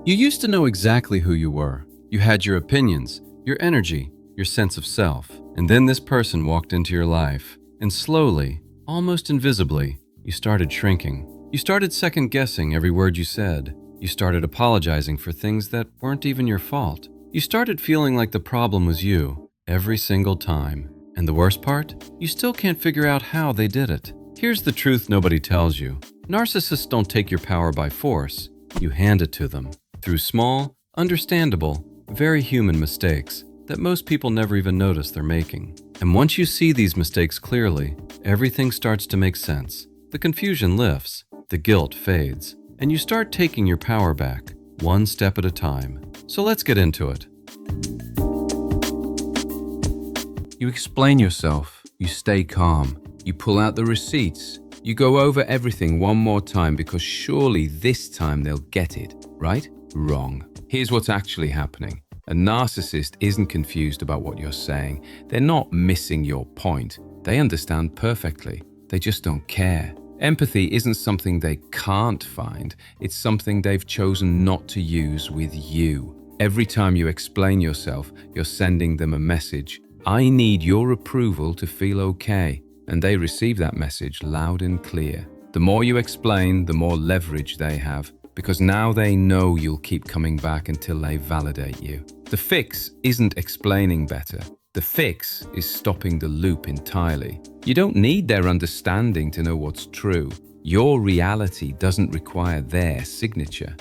You used to know exactly who you were. You had your opinions, your energy, your sense of self. And then this person walked into your life. And slowly, almost invisibly, you started shrinking. You started second-guessing every word you said. You started apologizing for things that weren't even your fault. You started feeling like the problem was you every single time. And the worst part? You still can't figure out how they did it. Here's the truth nobody tells you. Narcissists don't take your power by force. You hand it to them through small, understandable, very human mistakes that most people never even notice they're making. And once you see these mistakes clearly, everything starts to make sense. The confusion lifts, the guilt fades, and you start taking your power back, one step at a time. So let's get into it. You explain yourself, you stay calm, you pull out the receipts, you go over everything one more time because surely this time they'll get it, right? Wrong. Here's what's actually happening. A narcissist isn't confused about what you're saying. They're not missing your point. They understand perfectly. They just don't care. Empathy isn't something they can't find. It's something they've chosen not to use with you. Every time you explain yourself, you're sending them a message. I need your approval to feel okay. And they receive that message loud and clear. The more you explain, the more leverage they have, because now they know you'll keep coming back until they validate you. The fix isn't explaining better. The fix is stopping the loop entirely. You don't need their understanding to know what's true. Your reality doesn't require their signature.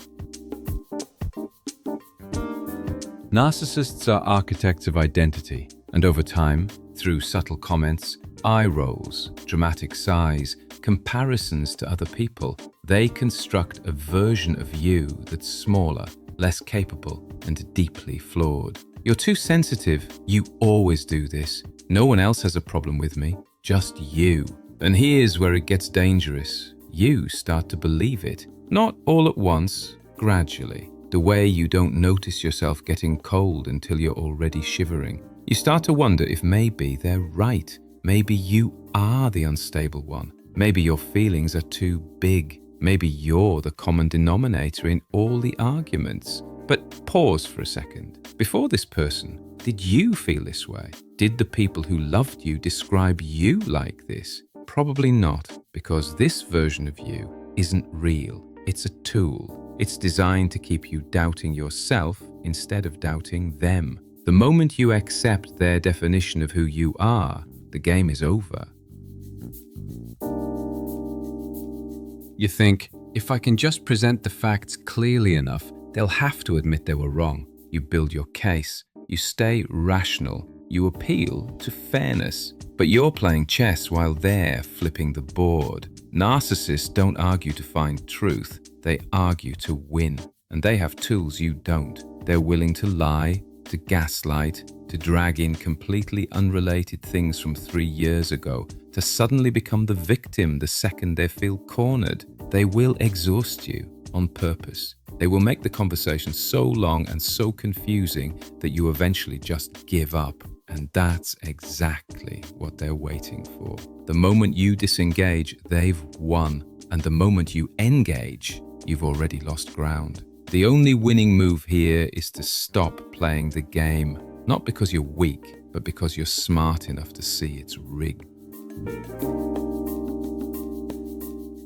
Narcissists are architects of identity, and over time, through subtle comments, eye rolls, dramatic sighs, comparisons to other people, they construct a version of you that's smaller, less capable, and deeply flawed. You're too sensitive. You always do this. No one else has a problem with me, just you. And here's where it gets dangerous. You start to believe it. Not all at once, gradually. The way you don't notice yourself getting cold until you're already shivering. You start to wonder if maybe they're right. Maybe you are the unstable one. Maybe your feelings are too big. Maybe you're the common denominator in all the arguments. But pause for a second. Before this person, did you feel this way? Did the people who loved you describe you like this? Probably not, because this version of you isn't real. It's a tool. It's designed to keep you doubting yourself instead of doubting them. The moment you accept their definition of who you are, the game is over. You think, if I can just present the facts clearly enough, they'll have to admit they were wrong. You build your case. You stay rational. You appeal to fairness. But you're playing chess while they're flipping the board. Narcissists don't argue to find truth. They argue to win. And they have tools you don't. They're willing to lie, to gaslight, to drag in completely unrelated things from 3 years ago, to suddenly become the victim the second they feel cornered. They will exhaust you on purpose. They will make the conversation so long and so confusing that you eventually just give up. And that's exactly what they're waiting for. The moment you disengage, they've won. And the moment you engage, you've already lost ground. The only winning move here is to stop playing the game, not because you're weak, but because you're smart enough to see it's rigged.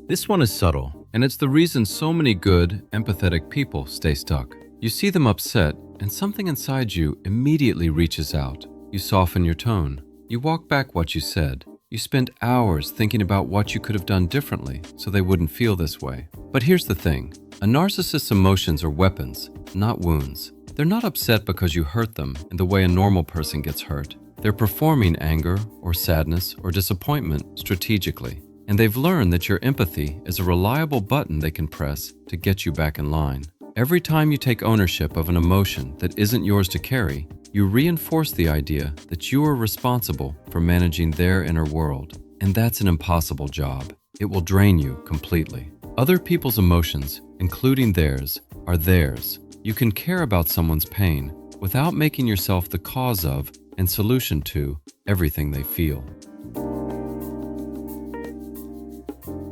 This one is subtle, and it's the reason so many good, empathetic people stay stuck. You see them upset, and something inside you immediately reaches out. You soften your tone. You walk back what you said. You spend hours thinking about what you could have done differently so they wouldn't feel this way. But here's the thing. A narcissist's emotions are weapons, not wounds. They're not upset because you hurt them in the way a normal person gets hurt. They're performing anger or sadness or disappointment strategically. And they've learned that your empathy is a reliable button they can press to get you back in line. Every time you take ownership of an emotion that isn't yours to carry, you reinforce the idea that you are responsible for managing their inner world. And that's an impossible job. It will drain you completely. Other people's emotions, including theirs, are theirs. You can care about someone's pain without making yourself the cause of and solution to everything they feel.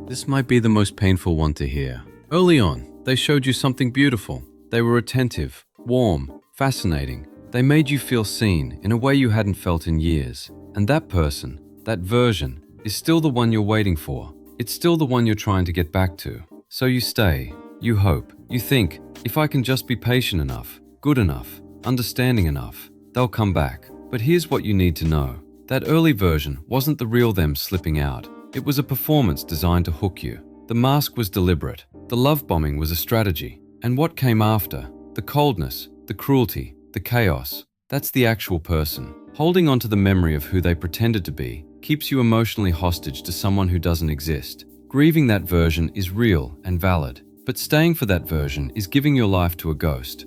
This might be the most painful one to hear. Early on, they showed you something beautiful. They were attentive, warm, fascinating. They made you feel seen in a way you hadn't felt in years. And that person, that version, is still the one you're waiting for. It's still the one you're trying to get back to. So you stay, you hope, you think, if I can just be patient enough, good enough, understanding enough, they'll come back. But here's what you need to know. That early version wasn't the real them slipping out. It was a performance designed to hook you. The mask was deliberate. The love bombing was a strategy. And what came after? The coldness, the cruelty, the chaos. That's the actual person. Holding on to the memory of who they pretended to be keeps you emotionally hostage to someone who doesn't exist. Grieving that version is real and valid, but staying for that version is giving your life to a ghost.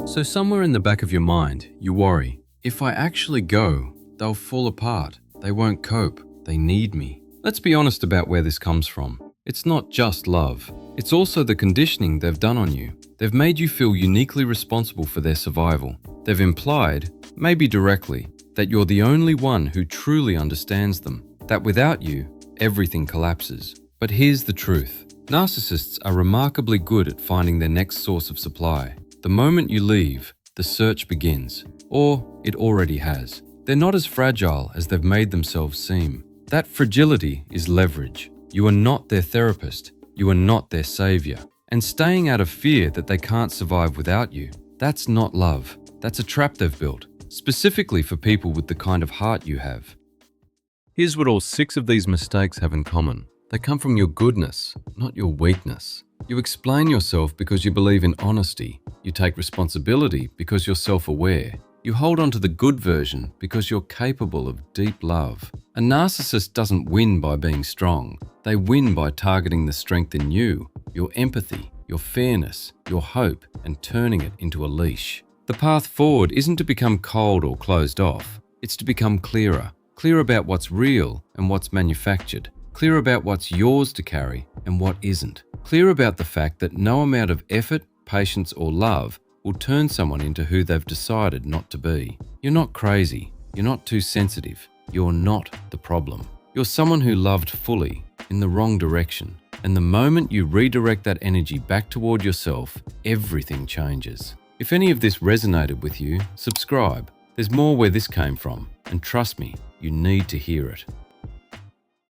So somewhere in the back of your mind, you worry, if I actually go, they'll fall apart. They won't cope. They need me. Let's be honest about where this comes from. It's not just love. It's also the conditioning they've done on you. They've made you feel uniquely responsible for their survival. They've implied, maybe directly, that you're the only one who truly understands them. That without you, everything collapses. But here's the truth. Narcissists are remarkably good at finding their next source of supply. The moment you leave, the search begins. Or it already has. They're not as fragile as they've made themselves seem. That fragility is leverage. You are not their therapist. You are not their savior. And staying out of fear that they can't survive without you, that's not love. That's a trap they've built, specifically for people with the kind of heart you have. Here's what all 6 of these mistakes have in common. They come from your goodness, not your weakness. You explain yourself because you believe in honesty. You take responsibility because you're self-aware. You hold on to the good version because you're capable of deep love. A narcissist doesn't win by being strong. They win by targeting the strength in you, your empathy, your fairness, your hope, and turning it into a leash. The path forward isn't to become cold or closed off. It's to become clearer. Clear about what's real and what's manufactured. Clear about what's yours to carry and what isn't. Clear about the fact that no amount of effort, patience, or love will turn someone into who they've decided not to be. You're not crazy. You're not too sensitive. You're not the problem. You're someone who loved fully in the wrong direction. And the moment you redirect that energy back toward yourself, everything changes. If any of this resonated with you, subscribe. There's more where this came from. And trust me, you need to hear it.